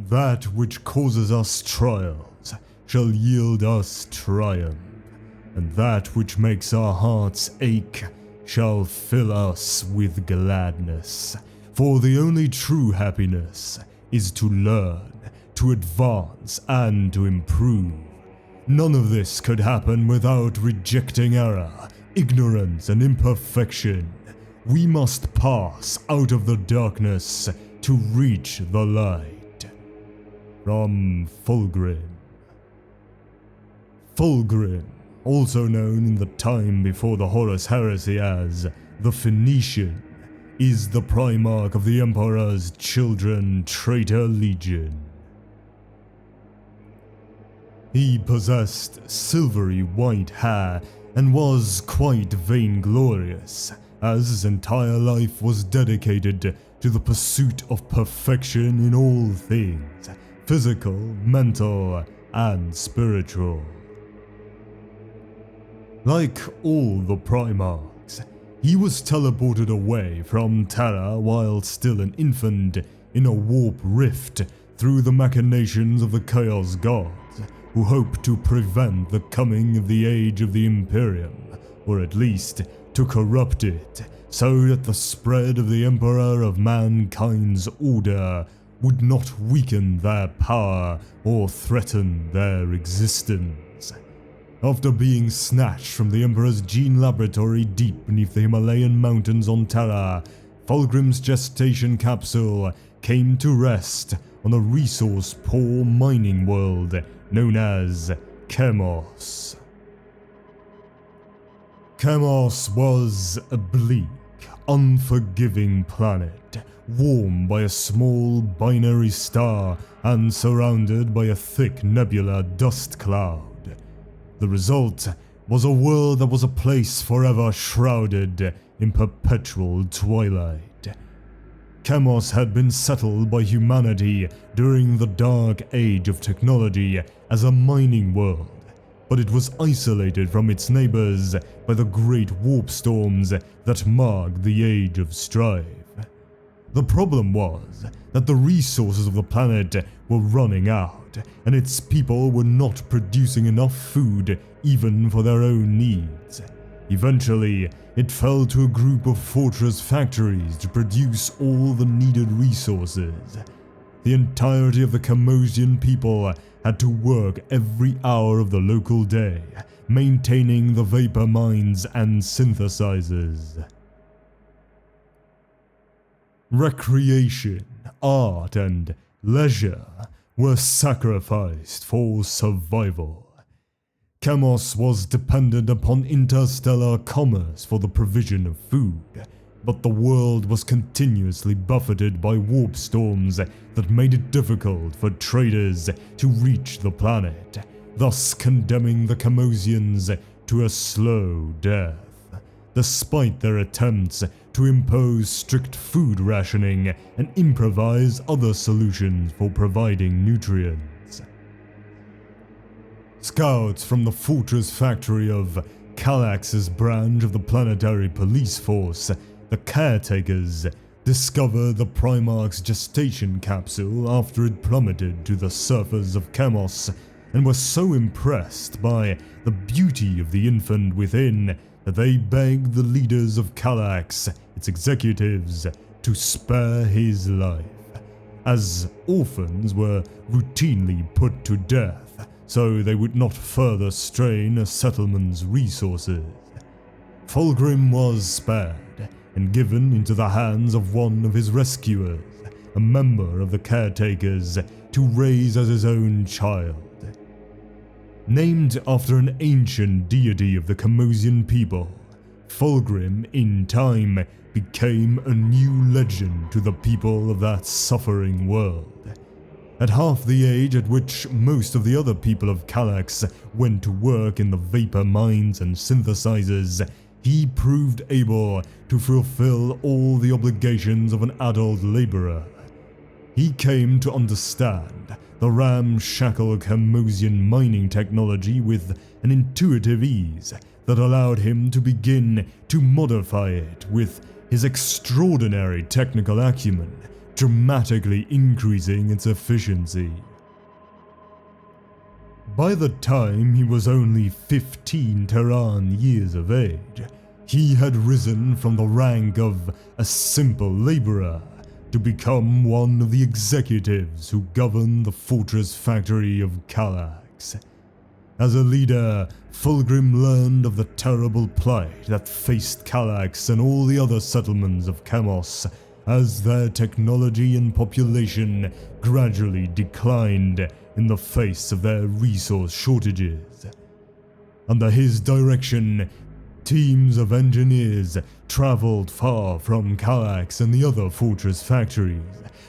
That which causes us trials shall yield us triumph, and that which makes our hearts ache shall fill us with gladness. For the only true happiness is to learn, to advance, and to improve. None of this could happen without rejecting error, ignorance, and imperfection. We must pass out of the darkness to reach the light. From Fulgrim. Fulgrim, also known in the time before the Horus Heresy as the Phoenician, is the Primarch of the Emperor's Children Traitor Legion. He possessed silvery white hair and was quite vainglorious, as his entire life was dedicated to the pursuit of perfection in all things, physical, mental, and spiritual. Like all the Primarchs, he was teleported away from Terra while still an infant in a warp rift through the machinations of the Chaos Gods, who hoped to prevent the coming of the Age of the Imperium, or at least to corrupt it, so that the spread of the Emperor of Mankind's order would not weaken their power or threaten their existence. After being snatched from the Emperor's gene laboratory deep beneath the Himalayan mountains on Terra, Fulgrim's gestation capsule came to rest on a resource-poor mining world known as Chemos. Chemos was a bleak, unforgiving planet, warmed by a small binary star and surrounded by a thick nebular dust cloud. The result was a world that was a place forever shrouded in perpetual twilight. Chemos had been settled by humanity during the dark age of technology as a mining world, but it was isolated from its neighbors by the great warp storms that marked the Age of Strife. The problem was that the resources of the planet were running out, and its people were not producing enough food even for their own needs. Eventually, it fell to a group of fortress factories to produce all the needed resources. The entirety of the Chemosian people had to work every hour of the local day, maintaining the vapor mines and synthesizers. Recreation, art, and leisure were sacrificed for survival. Chemos was dependent upon interstellar commerce for the provision of food, but the world was continuously buffeted by warp storms that made it difficult for traders to reach the planet, thus condemning the Chemosians to a slow death. Despite their attempts to impose strict food rationing and improvise other solutions for providing nutrients. Scouts from the fortress factory of Kallax's branch of the planetary police force, the Caretakers, discovered the Primarch's gestation capsule after it plummeted to the surface of Chemos, and were so impressed by the beauty of the infant within that they begged the leaders of Kallax, its executives, to spare his life, as orphans were routinely put to death, so they would not further strain a settlement's resources. Fulgrim was spared and given into the hands of one of his rescuers, a member of the Caretakers, to raise as his own child. Named after an ancient deity of the Chemosian people, Fulgrim, in time, became a new legend to the people of that suffering world. At half the age at which most of the other people of Kallax went to work in the vapor mines and synthesizers, he proved able to fulfill all the obligations of an adult laborer. He came to understand the ramshackle Chemosian mining technology with an intuitive ease that allowed him to begin to modify it with his extraordinary technical acumen, dramatically increasing its efficiency. By the time he was only 15 Terran years of age, he had risen from the rank of a simple laborer to become one of the executives who governed the fortress factory of Kallax. As a leader, Fulgrim learned of the terrible plight that faced Kallax and all the other settlements of Chemos as their technology and population gradually declined in the face of their resource shortages. Under his direction, teams of engineers traveled far from Kallax and the other fortress factories,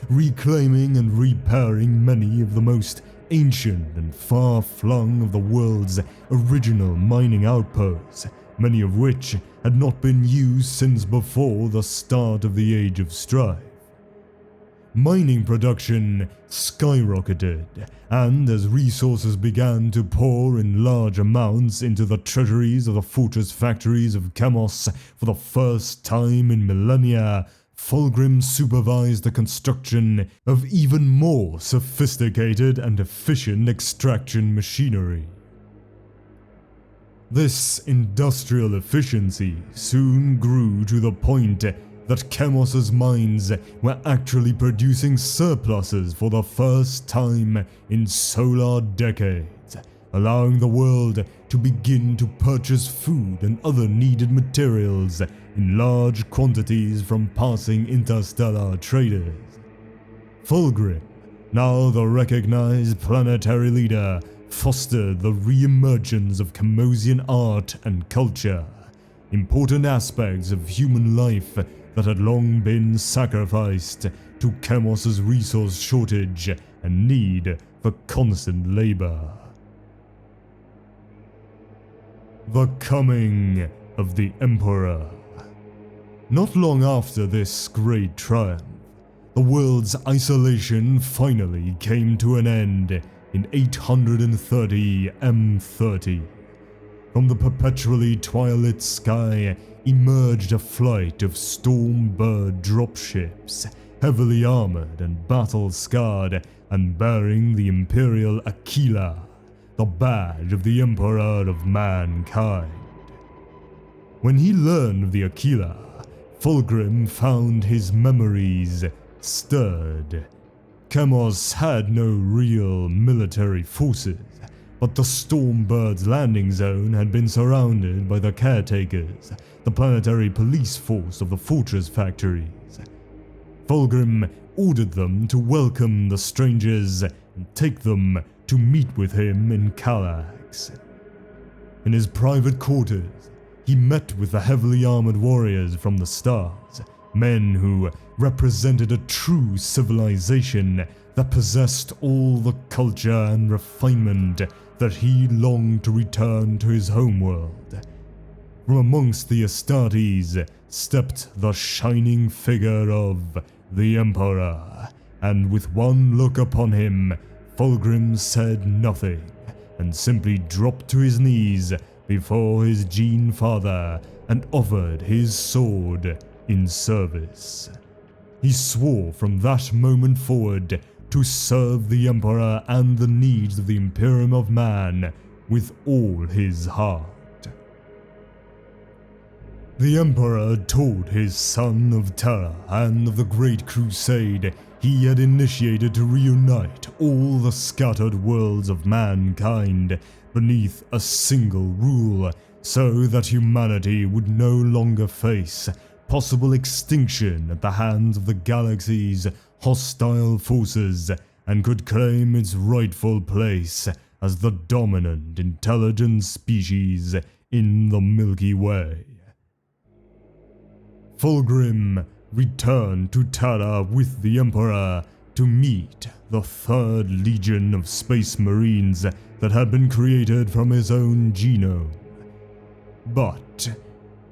reclaiming and repairing many of the most ancient and far-flung of the world's original mining outposts, many of which had not been used since before the start of the Age of Strife. Mining production skyrocketed, and as resources began to pour in large amounts into the treasuries of the fortress factories of Chemos for the first time in millennia, Fulgrim supervised the construction of even more sophisticated and efficient extraction machinery. This industrial efficiency soon grew to the point that Chemos's mines were actually producing surpluses for the first time in solar decades, allowing the world to begin to purchase food and other needed materials in large quantities from passing interstellar traders. Fulgrim, now the recognized planetary leader, fostered the re-emergence of Chemosian art and culture, important aspects of human life that had long been sacrificed to Chemos's resource shortage and need for constant labor. The coming of the Emperor. Not long after this great triumph, the world's isolation finally came to an end in 830 M30. From the perpetually twilit sky emerged a flight of Stormbird dropships, heavily armored and battle-scarred and bearing the Imperial Aquila, the badge of the Emperor of mankind. When he learned of the Aquila, Fulgrim found his memories stirred. Chemos had no real military forces, but the Stormbird's landing zone had been surrounded by the caretakers, the planetary police force of the fortress factories. Fulgrim ordered them to welcome the strangers and take them to meet with him in Kallax. In his private quarters, he met with the heavily armored warriors from the stars, men who represented a true civilization that possessed all the culture and refinement that he longed to return to his homeworld. From amongst the Astartes stepped the shining figure of the Emperor, and with one look upon him, Fulgrim said nothing, and simply dropped to his knees before his Gene Father and offered his sword in service. He swore from that moment forward to serve the Emperor and the needs of the Imperium of Man with all his heart. The Emperor told his son of Terra and of the Great Crusade he had initiated to reunite all the scattered worlds of mankind beneath a single rule, so that humanity would no longer face possible extinction at the hands of the galaxy's hostile forces and could claim its rightful place as the dominant intelligent species in the Milky Way. Fulgrim returned to Terra with the Emperor to meet the Third Legion of Space Marines that had been created from his own genome. But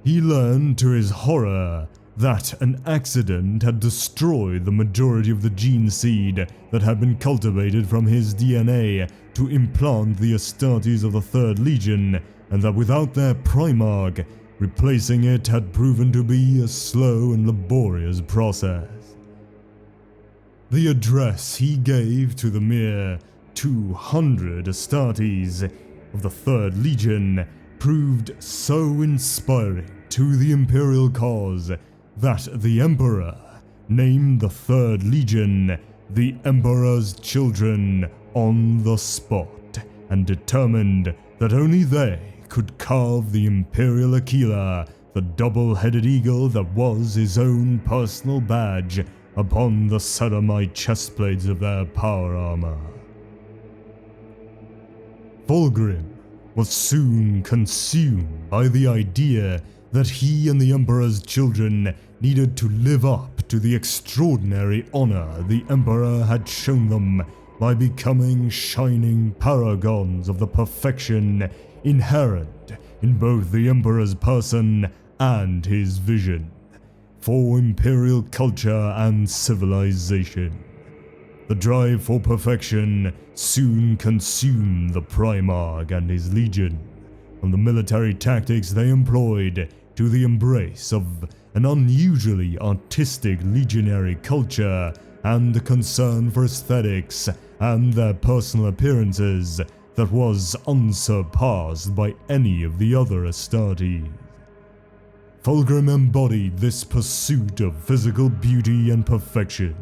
he learned to his horror that an accident had destroyed the majority of the gene seed that had been cultivated from his DNA to implant the Astartes of the Third Legion, and that without their Primarch, replacing it had proven to be a slow and laborious process. The address he gave to the mere 200 Astartes of the 3rd Legion proved so inspiring to the Imperial cause that the Emperor named the 3rd Legion the Emperor's Children on the spot, and determined that only they could carve the Imperial Aquila, the double-headed eagle that was his own personal badge, upon the ceramite chestplates of their power armor. Fulgrim was soon consumed by the idea that he and the Emperor's children needed to live up to the extraordinary honor the Emperor had shown them by becoming shining paragons of the perfection inherent in both the Emperor's person and his vision for Imperial culture and civilization. The drive for perfection soon consumed the Primarch and his legion, from the military tactics they employed to the embrace of an unusually artistic legionary culture and the concern for aesthetics and their personal appearances that was unsurpassed by any of the other Astartes. Fulgrim embodied this pursuit of physical beauty and perfection,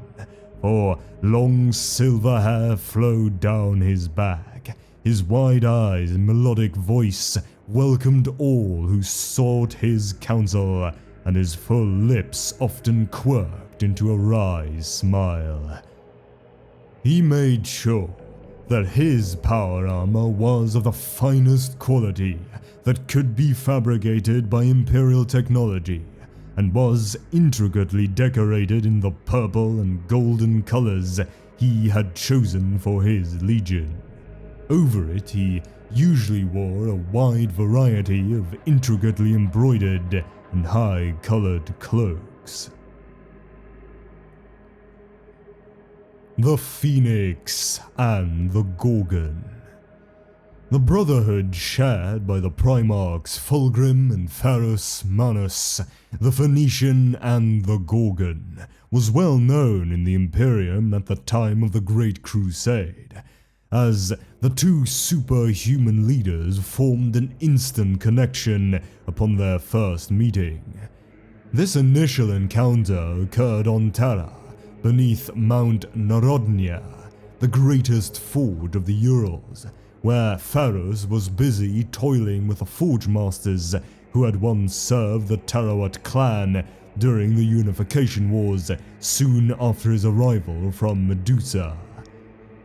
for long silver hair flowed down his back, his wide eyes and melodic voice welcomed all who sought his counsel, and his full lips often quirked into a wry smile. He made sure that his power armor was of the finest quality that could be fabricated by Imperial technology, and was intricately decorated in the purple and golden colors he had chosen for his legion. Over it, he usually wore a wide variety of intricately embroidered and high-colored cloaks. The Phoenix and the Gorgon. The brotherhood shared by the Primarchs Fulgrim and Pharos Manus, the Phoenician and the Gorgon, was well known in the Imperium at the time of the Great Crusade, as the two superhuman leaders formed an instant connection upon their first meeting. This initial encounter occurred on Terra, beneath Mount Narodnya, the greatest forge of the Urals, where Pharos was busy toiling with the forge masters who had once served the Tarawat clan during the Unification Wars soon after his arrival from Medusa.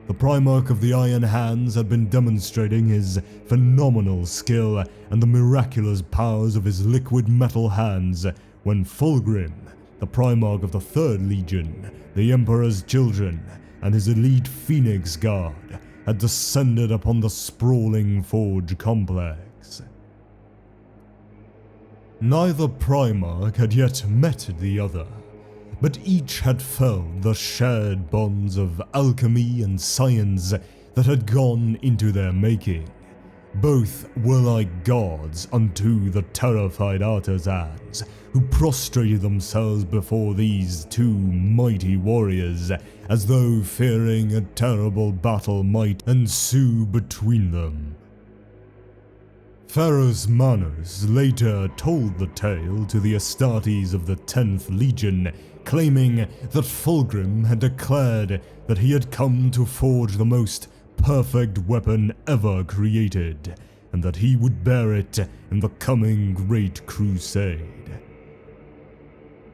The Primarch of the Iron Hands had been demonstrating his phenomenal skill and the miraculous powers of his liquid metal hands when Fulgrim, the Primarch of the 3rd Legion, the Emperor's Children, and his elite Phoenix Guard had descended upon the sprawling forge complex. Neither Primarch had yet met the other, but each had felt the shared bonds of alchemy and science that had gone into their making. Both were like gods unto the terrified artisans, who prostrated themselves before these two mighty warriors, as though fearing a terrible battle might ensue between them. Pharos Manus later told the tale to the Astartes of the 10th Legion, claiming that Fulgrim had declared that he had come to forge the most perfect weapon ever created, and that he would bear it in the coming Great Crusade.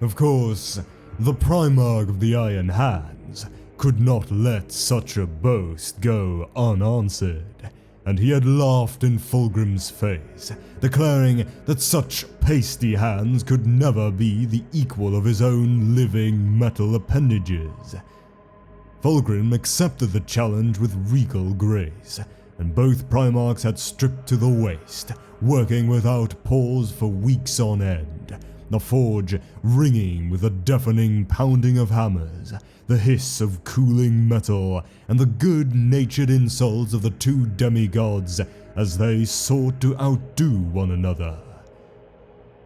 Of course, the Primarch of the Iron Hands could not let such a boast go unanswered, and he had laughed in Fulgrim's face, declaring that such pasty hands could never be the equal of his own living metal appendages. Fulgrim accepted the challenge with regal grace, and both Primarchs had stripped to the waist, working without pause for weeks on end, the forge ringing with the deafening pounding of hammers, the hiss of cooling metal, and the good-natured insults of the two demigods as they sought to outdo one another.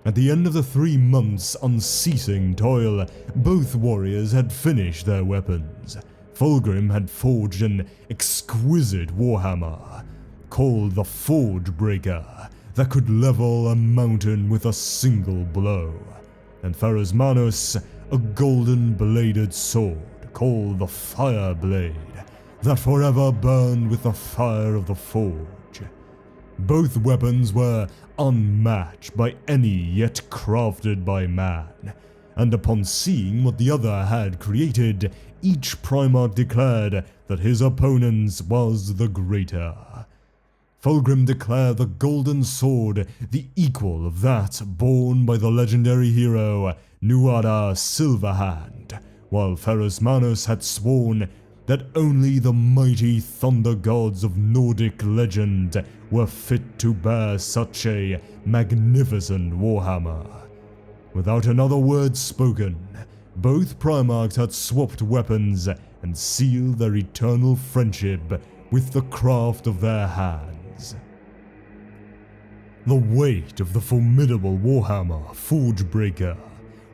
At the end of the 3 months' unceasing toil, both warriors had finished their weapons. Fulgrim had forged an exquisite warhammer, called the Forge Breaker, that could level a mountain with a single blow, and Pharasmanos a golden-bladed sword, called the Fire Blade, that forever burned with the fire of the forge. Both weapons were unmatched by any yet crafted by man, and upon seeing what the other had created, each Primarch declared that his opponent's was the greater. Fulgrim declared the golden sword the equal of that borne by the legendary hero Nuada Silverhand, while Pharasmanos had sworn that only the mighty thunder gods of Nordic legend were fit to bear such a magnificent warhammer. Without another word spoken, both Primarchs had swapped weapons and sealed their eternal friendship with the craft of their hands. The weight of the formidable warhammer Forgebreaker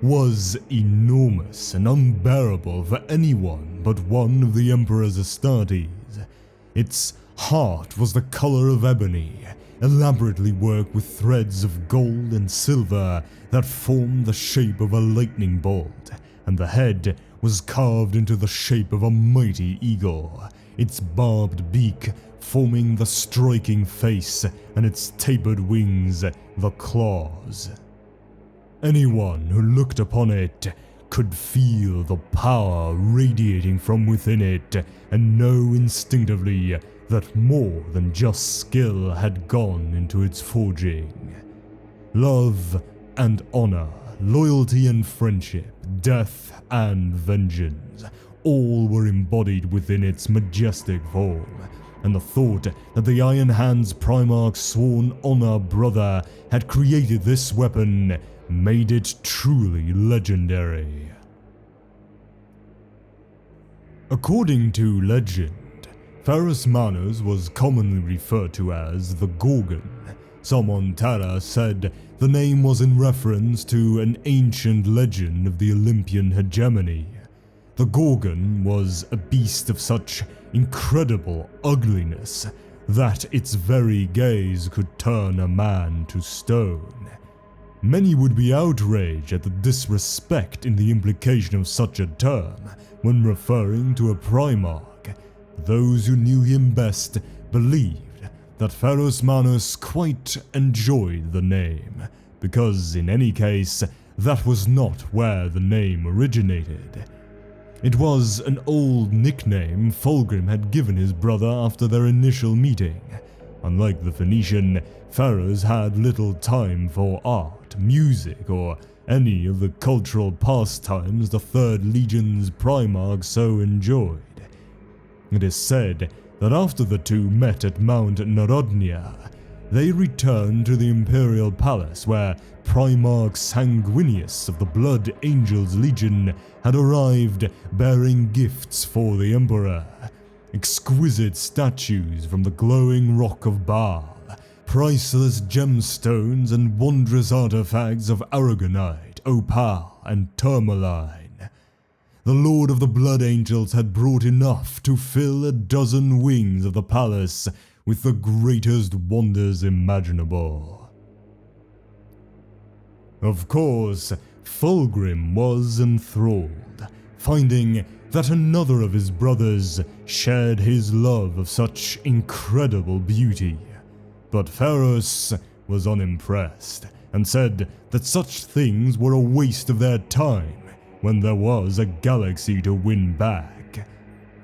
was enormous and unbearable for anyone but one of the Emperor's Astartes. Its heart was the color of ebony, elaborately worked with threads of gold and silver that formed the shape of a lightning bolt, and the head was carved into the shape of a mighty eagle, its barbed beak forming the striking face and its tapered wings the claws. Anyone who looked upon it could feel the power radiating from within it and know instinctively that more than just skill had gone into its forging. Love and honor, loyalty and friendship, death and vengeance, all were embodied within its majestic form, and the thought that the Iron Hand's Primarch's sworn honor brother had created this weapon made it truly legendary. According to legend, Pharasmanos was commonly referred to as the Gorgon. Some on Terra said the name was in reference to an ancient legend of the Olympian hegemony. The Gorgon was a beast of such incredible ugliness that its very gaze could turn a man to stone. Many would be outraged at the disrespect in the implication of such a term when referring to a Primarch. Those who knew him best believed that Pharasmanos quite enjoyed the name, because in any case, that was not where the name originated. It was an old nickname Fulgrim had given his brother after their initial meeting. Unlike the Phoenician, Pharos had little time for art, music, or any of the cultural pastimes the Third Legion's Primarch so enjoyed. It is said that after the two met at Mount Narodnia, they returned to the Imperial Palace where Primarch Sanguinius of the Blood Angels Legion had arrived bearing gifts for the Emperor. Exquisite statues from the glowing rock of Baal, priceless gemstones and wondrous artifacts of aragonite, opal, and tourmaline. The Lord of the Blood Angels had brought enough to fill a dozen wings of the palace with the greatest wonders imaginable. Of course, Fulgrim was enthralled, finding that another of his brothers shared his love of such incredible beauty. But Pharos was unimpressed, and said that such things were a waste of their time when there was a galaxy to win back.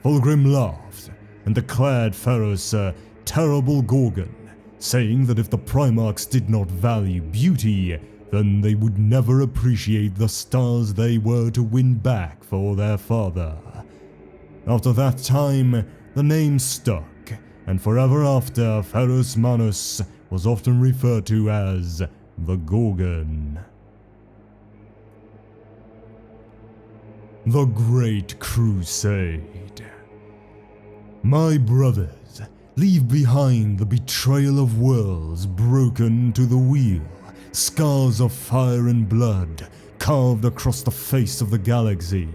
Fulgrim laughed, and declared Pharos a terrible Gorgon, saying that if the Primarchs did not value beauty, then they would never appreciate the stars they were to win back for their father. After that time, the name stuck, and forever after, Pharasmanos was often referred to as the Gorgon. The Great Crusade. My brothers, leave behind the betrayal of worlds broken to the wheel, scars of fire and blood carved across the face of the galaxy.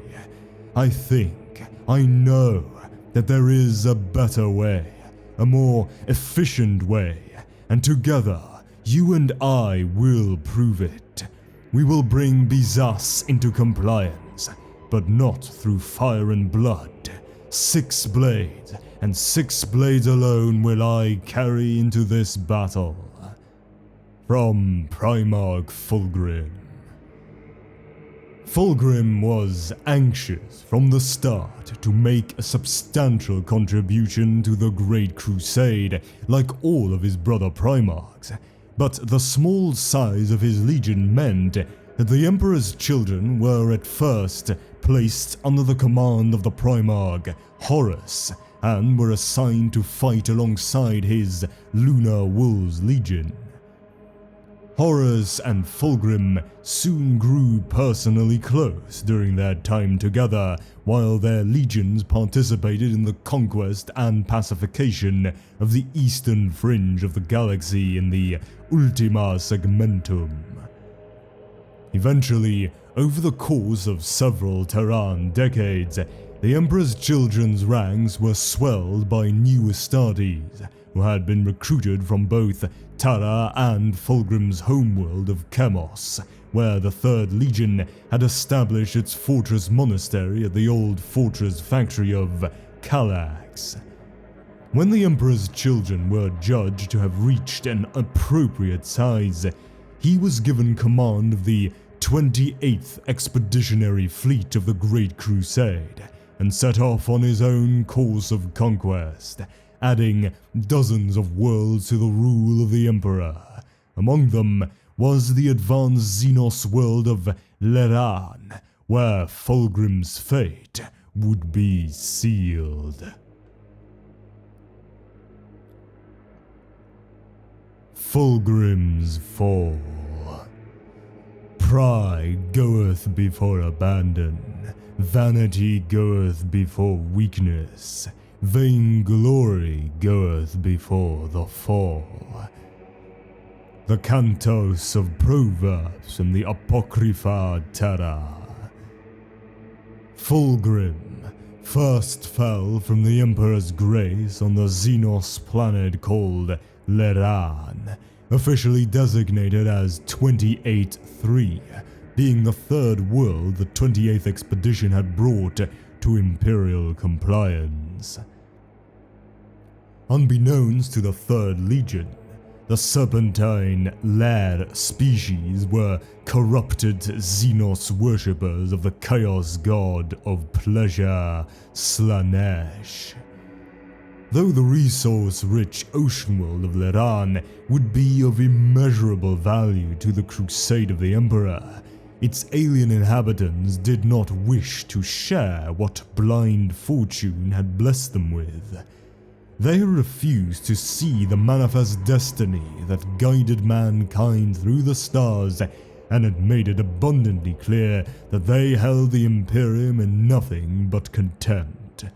I know that there is a better way, a more efficient way, and together, you and I will prove it. We will bring Bizas into compliance, but not through fire and blood. 6 blades, and 6 blades alone will I carry into this battle. From Primarch Fulgrim. Fulgrim was anxious from the start to make a substantial contribution to the Great Crusade, like all of his brother Primarchs, but the small size of his legion meant that the Emperor's children were at first placed under the command of the Primarch Horus, and were assigned to fight alongside his Lunar Wolves Legion. Horus and Fulgrim soon grew personally close during their time together, while their legions participated in the conquest and pacification of the eastern fringe of the galaxy in the Ultima Segmentum. Eventually, over the course of several Terran decades, the Emperor's children's ranks were swelled by new Astartes, who had been recruited from both Terra and Fulgrim's homeworld of Chemos, where the 3rd Legion had established its fortress monastery at the old fortress factory of Kallax. When the Emperor's children were judged to have reached an appropriate size, he was given command of the 28th Expeditionary Fleet of the Great Crusade, and set off on his own course of conquest, adding dozens of worlds to the rule of the Emperor. Among them was the advanced Xenos world of Leran, where Fulgrim's fate would be sealed. Fulgrim's Fall. Pride goeth before abandon, vanity goeth before weakness, vainglory goeth before the fall. The Cantos of Proverbs from the Apocrypha Terra. Fulgrim first fell from the Emperor's grace on the Xenos planet called Leran, officially designated as 28-3, being the 3rd world the 28th expedition had brought to Imperial compliance. Unbeknownst to the 3rd Legion, the serpentine Lair species were corrupted Xenos worshippers of the chaos god of pleasure, Slanesh. Though the resource-rich ocean world of Leran would be of immeasurable value to the Crusade of the Emperor, its alien inhabitants did not wish to share what blind fortune had blessed them with. They refused to see the manifest destiny that guided mankind through the stars, and had made it abundantly clear that they held the Imperium in nothing but contempt.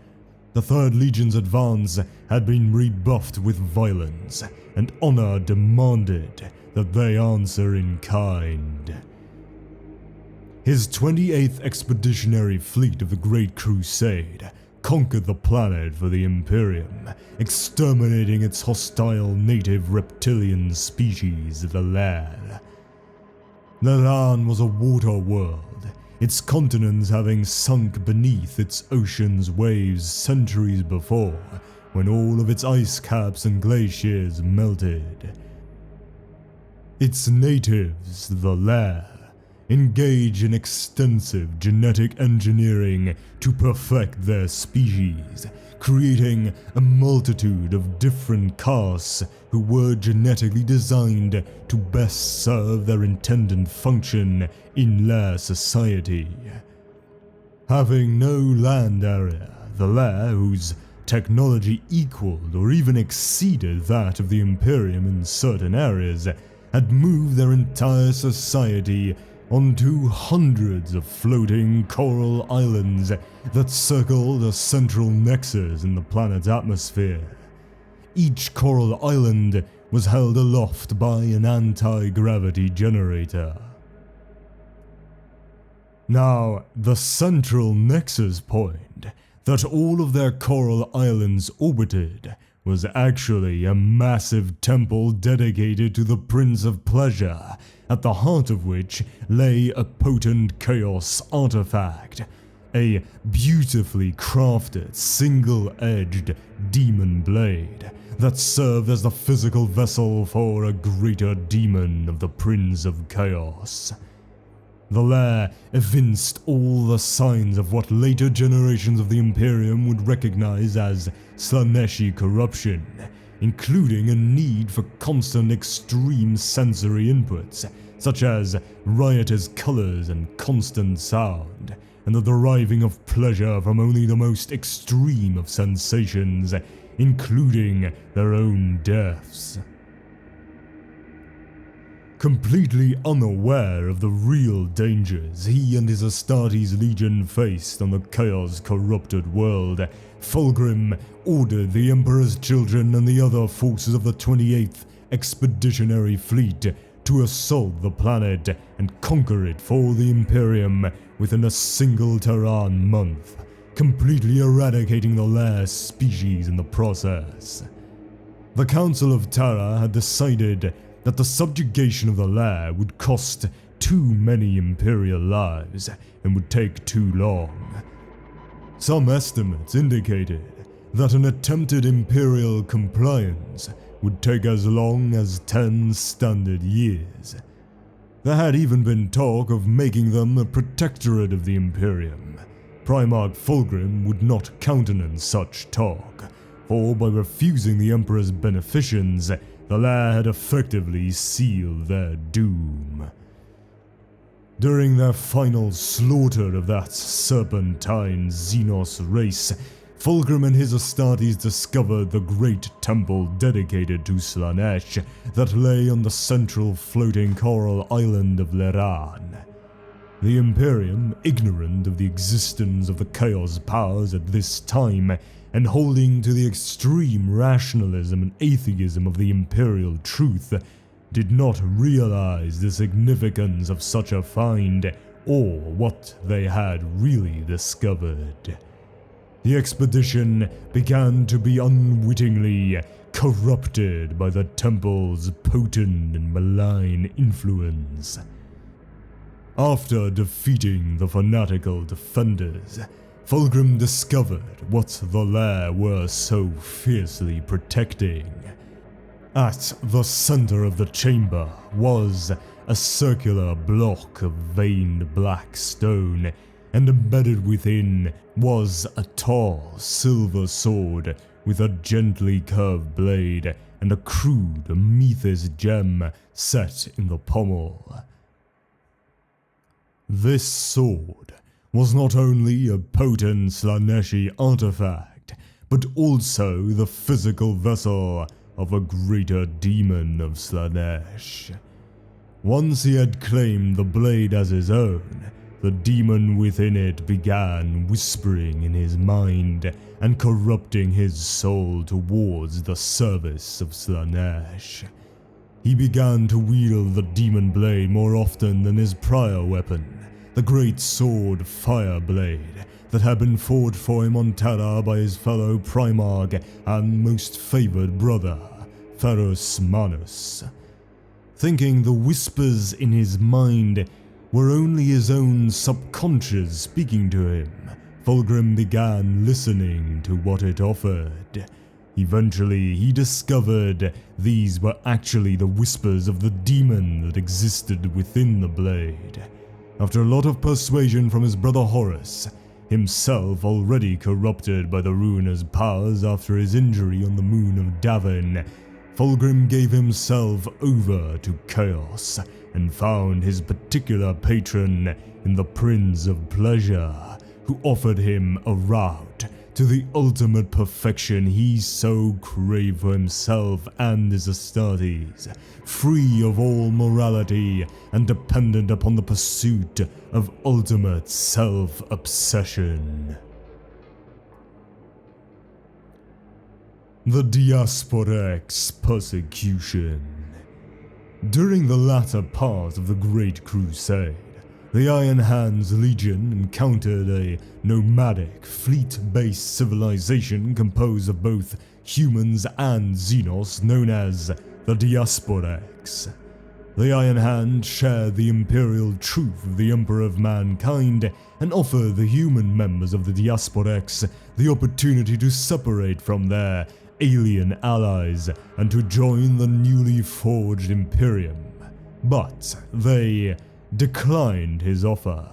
The 3rd Legion's advance had been rebuffed with violence, and honor demanded that they answer in kind. His 28th Expeditionary Fleet of the Great Crusade conquered the planet for the Imperium, exterminating its hostile native reptilian species, the Lair. Leran was a water world, its continents having sunk beneath its ocean's waves centuries before, when all of its ice caps and glaciers melted. Its natives, the Lair, engage in extensive genetic engineering to perfect their species, creating a multitude of different castes who were genetically designed to best serve their intended function in Lair society. Having no land area, the Lair, whose technology equaled or even exceeded that of the Imperium in certain areas, had moved their entire society onto hundreds of floating coral islands that circled a central nexus in the planet's atmosphere. Each coral island was held aloft by an anti-gravity generator. Now, the central nexus point that all of their coral islands orbited was actually a massive temple dedicated to the Prince of Pleasure, at the heart of which lay a potent chaos artifact, a beautifully crafted, single-edged demon blade that served as the physical vessel for a greater demon of the Prince of Chaos. The lair evinced all the signs of what later generations of the Imperium would recognize as Slaaneshi corruption, including a need for constant extreme sensory inputs, such as riotous colors and constant sound, and the deriving of pleasure from only the most extreme of sensations, including their own deaths. Completely unaware of the real dangers he and his Astartes Legion faced on the chaos-corrupted world, Fulgrim ordered the Emperor's children and the other forces of the 28th Expeditionary Fleet to assault the planet and conquer it for the Imperium within a single Terran month, completely eradicating the lair species in the process. The Council of Terra had decided that the subjugation of the lair would cost too many Imperial lives and would take too long. Some estimates indicated that an attempted Imperial compliance would take as long as 10 standard years. There had even been talk of making them a protectorate of the Imperium. Primarch Fulgrim would not countenance such talk, for by refusing the Emperor's beneficence, the lair had effectively sealed their doom. During their final slaughter of that serpentine Xenos race, Fulgrim and his Astartes discovered the great temple dedicated to Slaanesh that lay on the central floating coral island of Leran. The Imperium, ignorant of the existence of the Chaos powers at this time, and holding to the extreme rationalism and atheism of the Imperial truth, did not realize the significance of such a find or what they had really discovered. The expedition began to be unwittingly corrupted by the temple's potent and malign influence. After defeating the fanatical defenders, Fulgrim discovered what the lair were so fiercely protecting. At the center of the chamber was a circular block of veined black stone, and embedded within was a tall silver sword with a gently curved blade and a crude amethyst gem set in the pommel. This sword was not only a potent Slaaneshi artifact, but also the physical vessel of a greater demon of Slaanesh. Once he had claimed the blade as his own, the demon within it began whispering in his mind and corrupting his soul towards the service of Slaanesh. He began to wield the demon blade more often than his prior weapon, the great sword Fireblade that had been fought for him on Terra by his fellow Primarch and most favored brother, Ferrus Manus. Thinking the whispers in his mind were only his own subconscious speaking to him, Fulgrim began listening to what it offered. Eventually, he discovered these were actually the whispers of the demon that existed within the blade. After a lot of persuasion from his brother Horus, himself already corrupted by the ruiner's powers after his injury on the moon of Davin, Fulgrim gave himself over to chaos and found his particular patron in the Prince of Pleasure, who offered him a route to the ultimate perfection he so craved for himself and his Astartes, free of all morality and dependent upon the pursuit of ultimate self-obsession. The Diasporex Persecution. During the latter part of the Great Crusade, the Iron Hands Legion encountered a nomadic, fleet-based civilization composed of both humans and Xenos known as the Diasporex. The Iron Hand shared the imperial truth of the Emperor of Mankind and offered the human members of the Diasporex the opportunity to separate from their alien allies and to join the newly forged Imperium. But they declined his offer.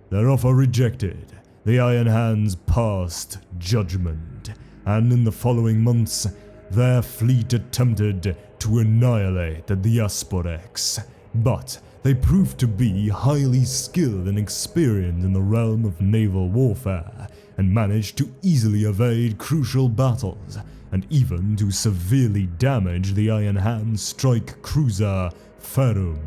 Their offer rejected, the Iron Hands passed judgment, and in the following months, their fleet attempted to annihilate the Diasporex, but they proved to be highly skilled and experienced in the realm of naval warfare, and managed to easily evade crucial battles, and even to severely damage the Iron Hands strike cruiser Fulgrim.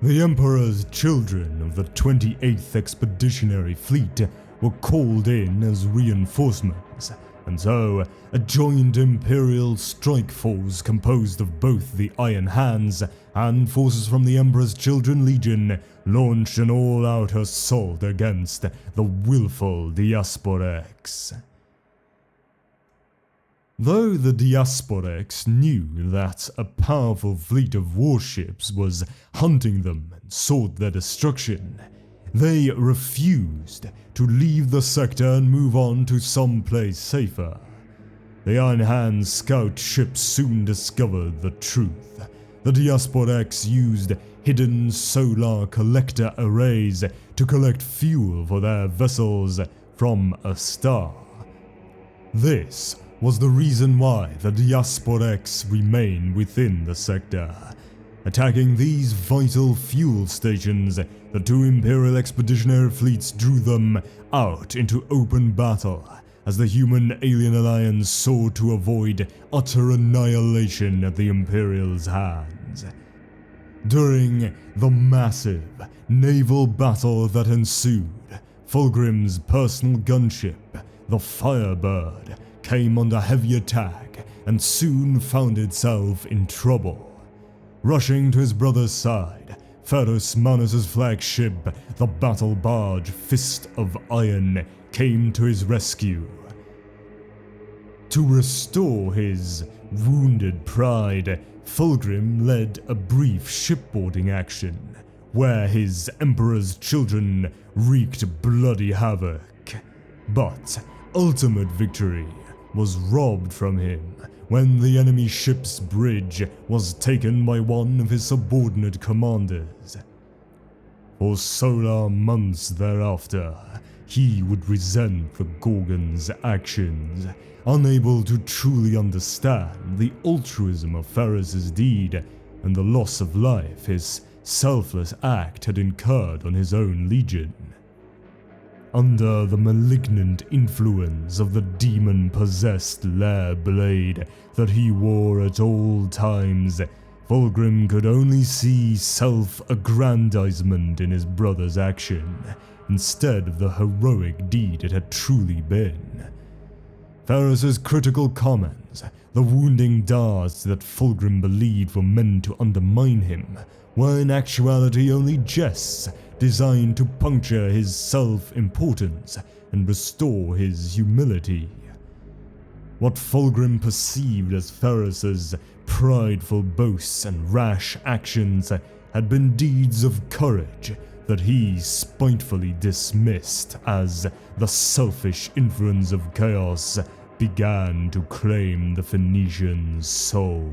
The Emperor's children of the 28th Expeditionary Fleet were called in as reinforcements, and so a joint Imperial strike force composed of both the Iron Hands and forces from the Emperor's Children Legion launched an all-out assault against the willful Diasporex. Though the Diasporex knew that a powerful fleet of warships was hunting them and sought their destruction, they refused to leave the sector and move on to someplace safer. The Iron Hands scout ships soon discovered the truth. The Diasporex used hidden solar collector arrays to collect fuel for their vessels from a star. This was the reason why the Diasporex remained within the sector. Attacking these vital fuel stations, the two Imperial expeditionary fleets drew them out into open battle, as the human-alien alliance sought to avoid utter annihilation at the Imperial's hands. During the massive naval battle that ensued, Fulgrim's personal gunship, the Firebird, came under heavy attack and soon found itself in trouble. Rushing to his brother's side, Ferus Manus' flagship, the battle barge Fist of Iron, came to his rescue. To restore his wounded pride, Fulgrim led a brief shipboarding action, where his Emperor's children wreaked bloody havoc. But ultimate victory was robbed from him when the enemy ship's bridge was taken by one of his subordinate commanders. For solar months thereafter, he would resent the Gorgon's actions, unable to truly understand the altruism of Ferris's deed and the loss of life his selfless act had incurred on his own legion. Under the malignant influence of the demon-possessed lair blade that he wore at all times, Fulgrim could only see self-aggrandizement in his brother's action, instead of the heroic deed it had truly been. Ferris's critical comments, the wounding darts that Fulgrim believed were meant to undermine him, were in actuality only jests designed to puncture his self-importance and restore his humility. What Fulgrim perceived as Ferris's prideful boasts and rash actions had been deeds of courage that he spitefully dismissed as the selfish influence of chaos began to claim the Phoenician's soul.